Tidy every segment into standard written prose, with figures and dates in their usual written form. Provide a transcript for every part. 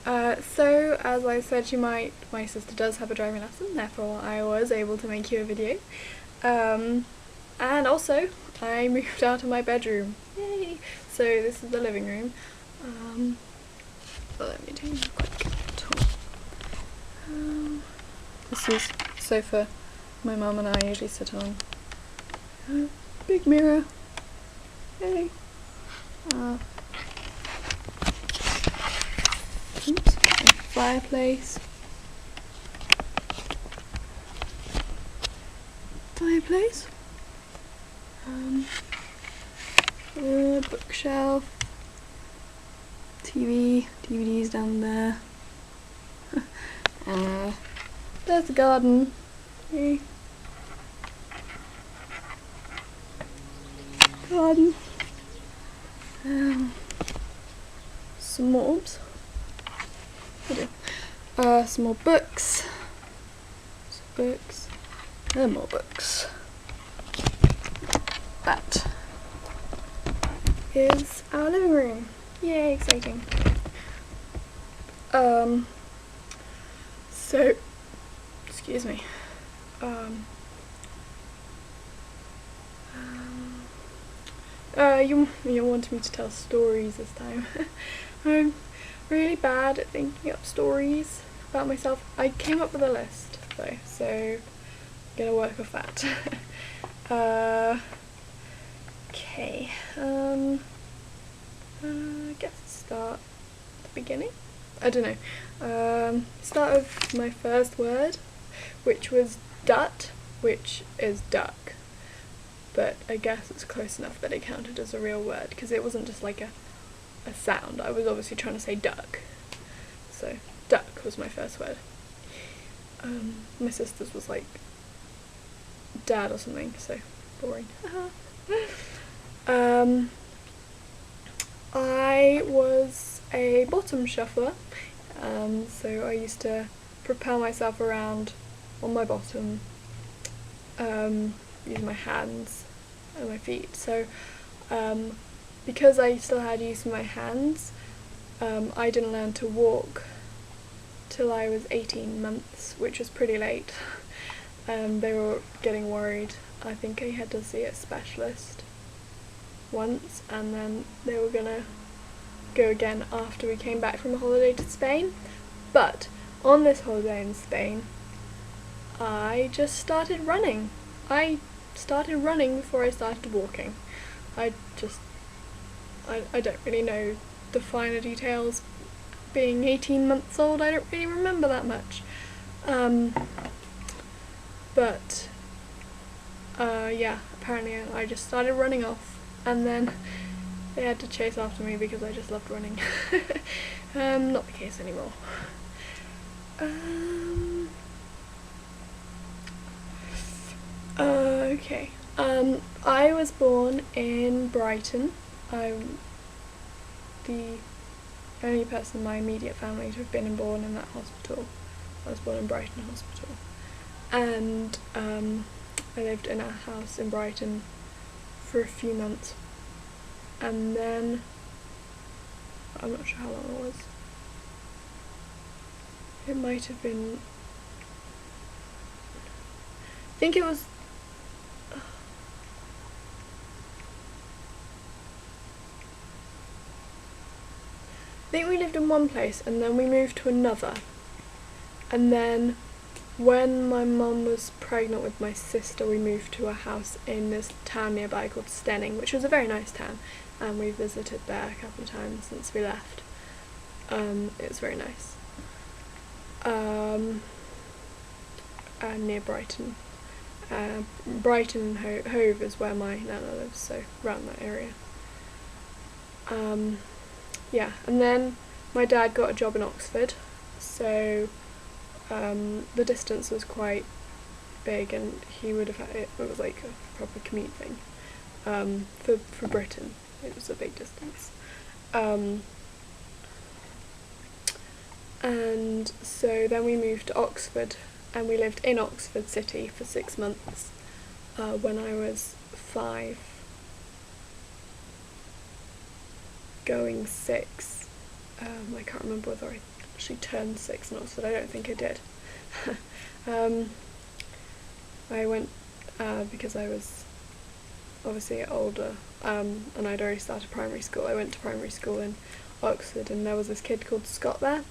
So as I said, my sister does have a driving lesson, therefore I was able to make you a video. And also, I moved out of my bedroom. Yay! So this is the living room. But let me do a quick tour. This is the sofa my mum and I usually sit on. Big mirror. Yay! Oops, fireplace. Bookshelf. DVDs down there. There's the garden. Yay. Garden. Some more. Oops. Some more books. And more books. That is our living room. Yay, exciting. So, excuse me. You wanted me to tell stories this time. I'm really bad at thinking up stories about myself. I came up with a list though, so I'm gonna work off that. Okay. I guess start at the beginning. I don't know. Start with my first word, which was dut, which is duck. But I guess it's close enough that it counted as a real word, because it wasn't just like a sound. I was obviously trying to say duck. So, duck was my first word. My sister's was like dad or something, so boring. I was a bottom shuffler, so I used to propel myself around on my bottom, using my hands and my feet. So because I still had use of my hands, I didn't learn to walk till I was 18 months, which was pretty late. They were getting worried. I think I had to see a specialist once, and then they were gonna go again after we came back from a holiday to Spain. But on this holiday in Spain, I just started running. I started running before I started walking. I don't really know the finer details. Being 18 months old, I don't really remember that much. Yeah, apparently I just started running off, and then they had to chase after me because I just loved running. Not the case anymore. Okay. I was born in Brighton. I'm the only person in my immediate family to have been born in that hospital. I was born in Brighton Hospital. And I lived in a house in Brighton for a few months. And then, I'm not sure how long it was. It might have been, I think it was, I think we lived in one place and then we moved to another. And then when my mum was pregnant with my sister, we moved to a house in this town nearby called Stenning, which was a very nice town, and we visited there a couple of times since we left. It was very nice. Near Brighton. Brighton and Hove is where my nana lives, so around that area. Yeah, and then my dad got a job in Oxford, so the distance was quite big, and he would have had it was like a proper commute thing. For Britain, it was a big distance. And so then we moved to Oxford, and we lived in Oxford City for 6 months when I was 5, going 6. I can't remember whether I actually turned 6 in Oxford. I don't think I did. I went because I was obviously older, and I'd already started primary school. I went to primary school in Oxford, and there was this kid called Scott there,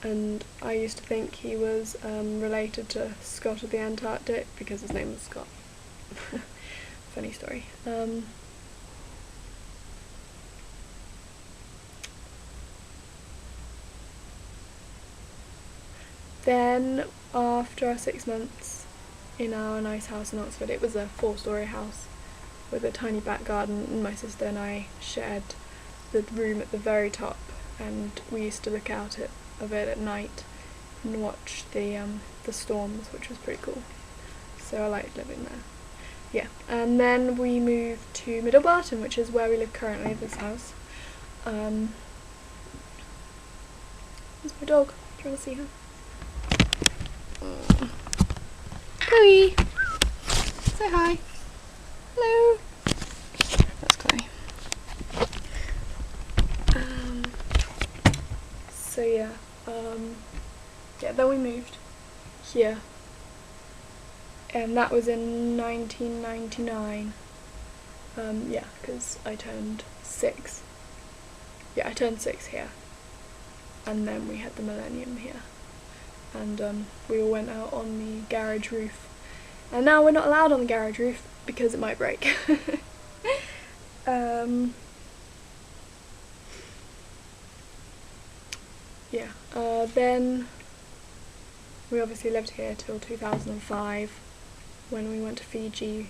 and I used to think he was related to Scott of the Antarctic because his name was Scott. Funny story. Then after our 6 months in our nice house in Oxford, it was a 4-storey house with a tiny back garden, and my sister and I shared the room at the very top, and we used to look out of it at night and watch the storms, which was pretty cool. So I liked living there. Yeah, and then we moved to Middle Barton, which is where we live currently, this house. There's my dog. Do you want to see her? Chloe! Say hi. Hello. That's Chloe. So yeah, then we moved here, and that was in 1999. Because I turned 6. Yeah, I turned 6 here, and then we had the millennium here, and we all went out on the garage roof, and now we're not allowed on the garage roof because it might break. Then we obviously lived here till 2005, when we went to Fiji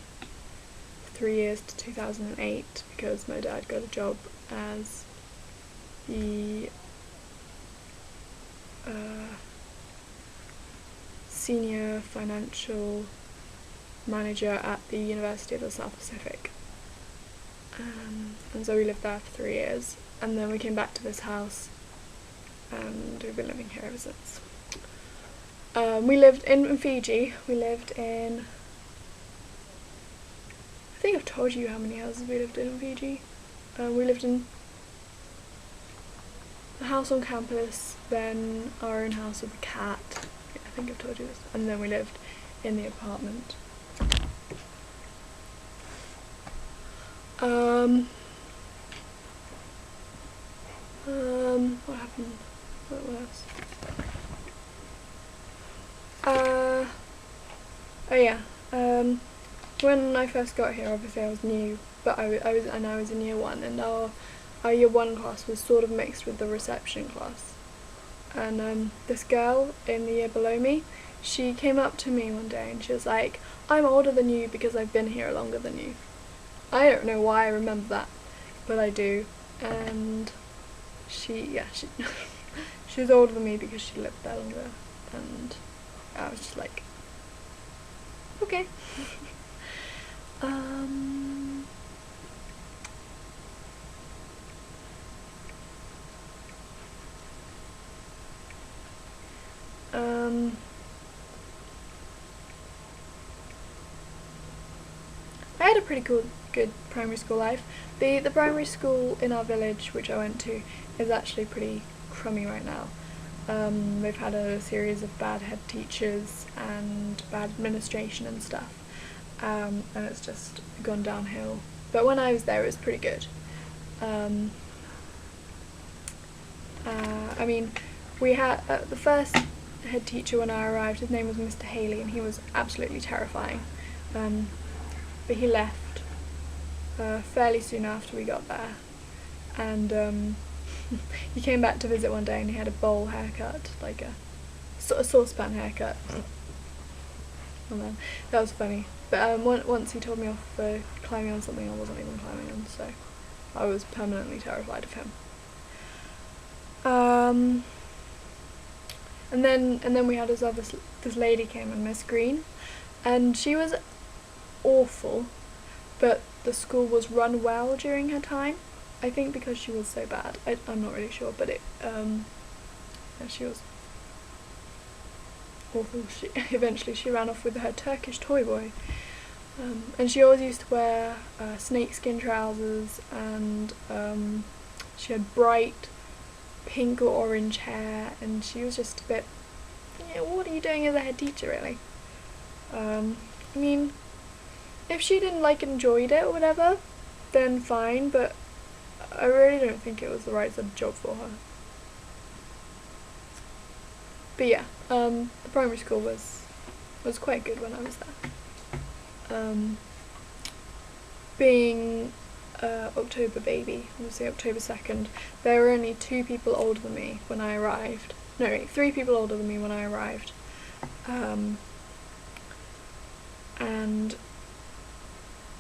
3 years to 2008, because my dad got a job as the senior financial manager at the University of the South Pacific, and so we lived there for 3 years, and then we came back to this house, and we've been living here ever since. We lived in Fiji. We lived in, I think I've told you how many houses we lived in Fiji. We lived in the house on campus, then our own house with a cat. Yeah, I think I've told you this. And then we lived in the apartment. What happened? What else? When I first got here, obviously I was new, but I was in year 1, and our year 1 class was sort of mixed with the reception class. And this girl in the year below me, she came up to me one day and she was like, "I'm older than you because I've been here longer than you." I don't know why I remember that, but I do. And she she was older than me because she lived there longer, and I was just like, okay. I had a pretty good primary school life. The primary school in our village, which I went to, is actually pretty crummy right now. They've had a series of bad head teachers and bad administration and stuff, and it's just gone downhill. But when I was there, it was pretty good. We had the first head teacher when I arrived. His name was Mr. Haley, and he was absolutely terrifying. But he left fairly soon after we got there, and he came back to visit one day, and he had a bowl haircut, like a saucepan haircut. And then that was funny. But once he told me off for climbing on something I wasn't even climbing on, so I was permanently terrified of him. And then we had this lady came in, Miss Green, and she was awful, but the school was run well during her time. I think because she was so bad. I'm not really sure, but she was awful. Eventually she ran off with her Turkish toy boy, and she always used to wear snakeskin trousers, and she had bright pink or orange hair, and she was just a bit, what are you doing as a head teacher, really? I mean, if she didn't enjoyed it or whatever, then fine, but I really don't think it was the right sort of job for her. But yeah, the primary school was quite good when I was there. Being October baby, obviously October 2nd, there were only 2 people older than me when I arrived. No, 3 people older than me when I arrived. And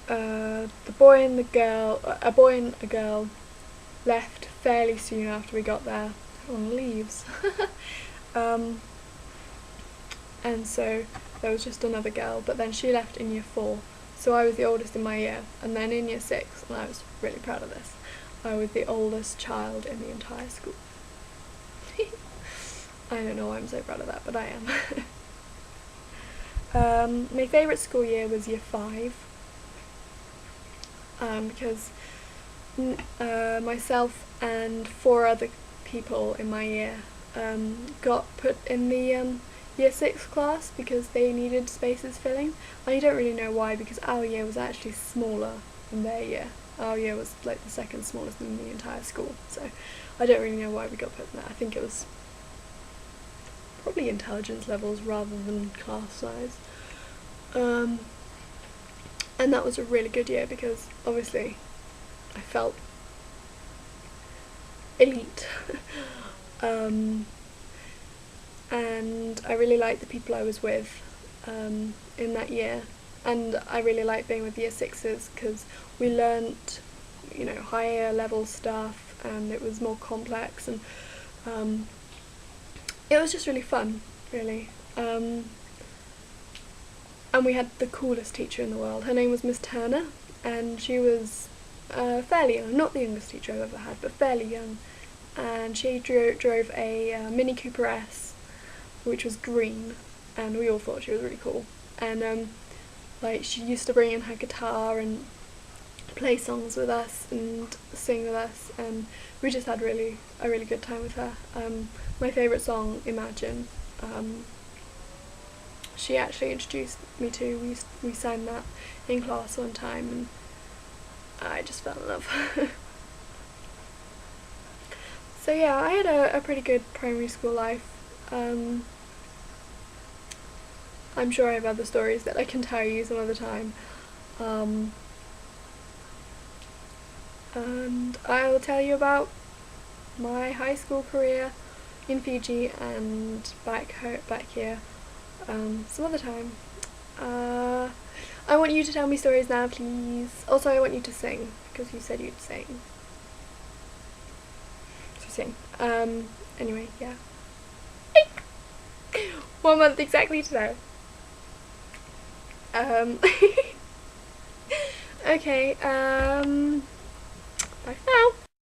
the boy and the girl, a boy and a girl, left fairly soon after we got there. Everyone leaves. And so there was just another girl, but then she left in year 4. So I was the oldest in my year, and then in year 6, and I was really proud of this, I was the oldest child in the entire school. I don't know why I'm so proud of that, but I am. My favourite school year was year 5, because myself and 4 other people in my year got put in the year 6 class because they needed spaces filling. I don't really know why, because our year was actually smaller than their year. Our year was the 2nd smallest in the entire school, so I don't really know why we got put in that. I think it was probably intelligence levels rather than class size. And that was a really good year because obviously I felt elite. And I really liked the people I was with in that year, and I really liked being with year 6s because we learnt, higher level stuff, and it was more complex, and it was just really fun, really. And we had the coolest teacher in the world. Her name was Miss Turner, and she was fairly young, not the youngest teacher I've ever had, but fairly young, and she drove a Mini Cooper S, which was green, and we all thought she was really cool. And she used to bring in her guitar and play songs with us and sing with us, and we just had a really good time with her. My favourite song, Imagine, she actually introduced me to. We sang that in class one time, and I just fell in love. So yeah, I had a pretty good primary school life. I'm sure I have other stories that I can tell you some other time. And I will tell you about my high school career in Fiji and back here some other time. I want you to tell me stories now, please. Also, I want you to sing, because you said you'd sing. So sing. Anyway, yeah. 1 month exactly today. Okay, bye for now.